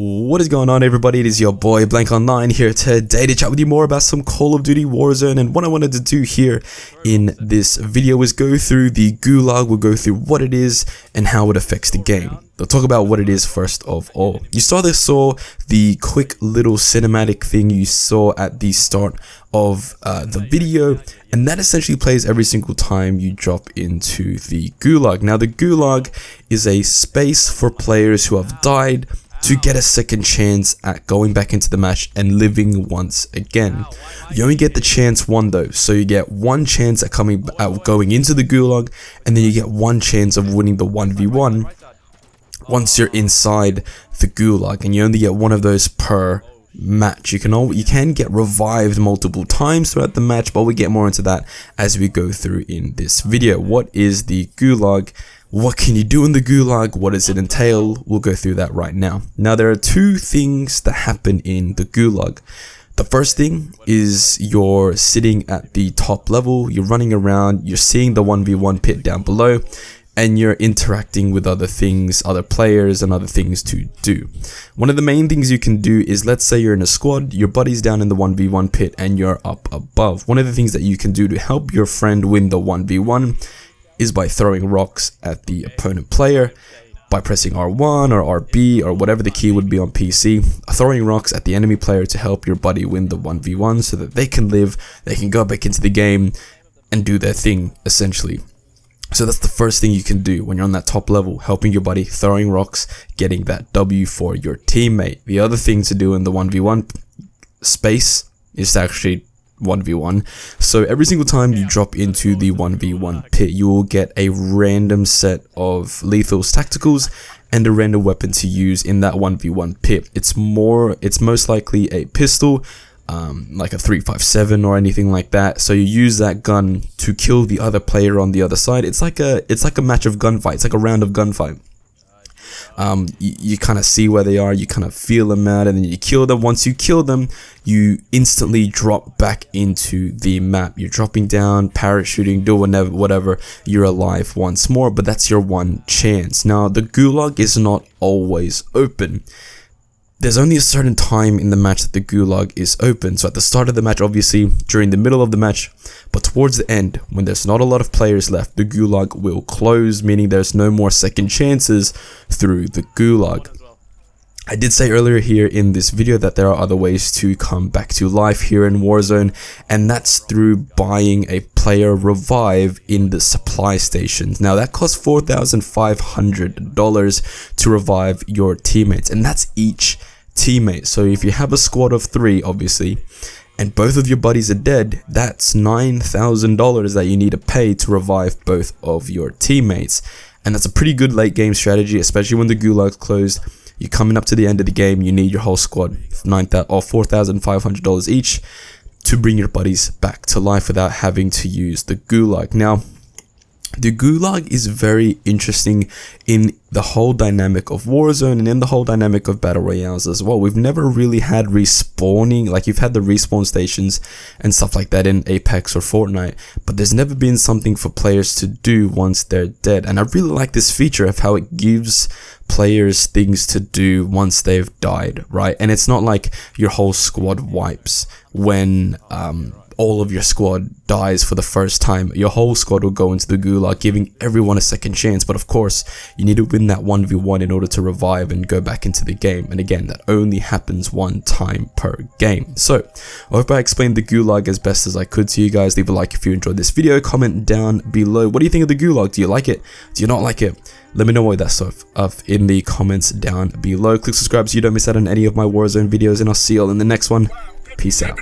What is going on, everybody? It is your boy Blank Online here today to chat with you more about some Call of Duty Warzone. And what I wanted to do here in this video is go through the Gulag. We'll go through what it is and how it affects the game. I'll talk about what it is first of all. You saw the quick little cinematic thing you saw at the start of the video, and that essentially plays every single time you drop into the Gulag. Now, the Gulag is a space for players who have died to get a second chance at going back into the match and living once again. You only get the chance one though, so you get one chance at going into the Gulag, and then you get one chance of winning the 1v1 once you're inside the Gulag, and you only get one of those per match. You can get revived multiple times throughout the match, but we'll get more into that as we go through in this video. What is the Gulag? What can you do in the Gulag? What does it entail? We'll go through that right now. Now, there are two things that happen in the Gulag. The first thing is you're sitting at the top level, you're running around, you're seeing the 1v1 pit down below, and you're interacting with other things, other players, and other things to do. One of the main things you can do is, let's say you're in a squad, your buddy's down in the 1v1 pit, and you're up above. One of the things that you can do to help your friend win the 1v1 is by throwing rocks at the opponent player, by pressing R1 or RB or whatever the key would be on PC, throwing rocks at the enemy player to help your buddy win the 1v1 so that they can live, they can go back into the game and do their thing, essentially. So that's the first thing you can do when you're on that top level, helping your buddy, throwing rocks, getting that W for your teammate. The other thing to do in the 1v1 space is to actually 1v1. So every single time you drop into the 1v1 pit, you will get a random set of lethals, tacticals, and a random weapon to use in that 1v1 pit. It's most likely a pistol, like a 357 or anything like that. So you use that gun to kill the other player on the other side. It's like a match of gunfight. It's like a round of gunfight. You kind of see where they are, you kind of feel them out, and then you kill them. Once you kill them, you instantly drop back into the map. You're dropping down, parachuting, doing whatever, you're alive once more, but that's your one chance. Now, the Gulag is not always open. There's only a certain time in the match that the Gulag is open. So at the start of the match, obviously, during the middle of the match, but towards the end, when there's not a lot of players left, the Gulag will close, meaning there's no more second chances through the Gulag. I did say earlier here in this video that there are other ways to come back to life here in Warzone, and that's through buying a player revive in the supply stations. Now, that costs $4,500 to revive your teammates, and that's each teammate. So if you have a squad of 3, obviously, and both of your buddies are dead, that's $9,000 that you need to pay to revive both of your teammates. And that's a pretty good late game strategy, especially when the Gulag's closed. You're coming up to the end of the game, you need your whole squad, $4,500 each, to bring your buddies back to life without having to use the Gulag. Now, the Gulag is very interesting in the whole dynamic of Warzone and in the whole dynamic of Battle Royales as well. We've never really had respawning, like you've had the respawn stations and stuff like that in Apex or Fortnite, but there's never been something for players to do once they're dead. And I really like this feature of how it gives players things to do once they've died, right? And it's not like your whole squad wipes when all of your squad dies for the first time. Your whole squad will go into the Gulag, giving everyone a second chance. But of course, you need to win that 1v1 in order to revive and go back into the game. And again, that only happens one time per game. So, I hope I explained the Gulag as best as I could to you guys. Leave a like if you enjoyed this video. Comment down below. What do you think of the Gulag? Do you like it? Do you not like it? Let me know all that stuff in the comments down below. Click subscribe so you don't miss out on any of my Warzone videos, and I'll see you all in the next one. Peace out.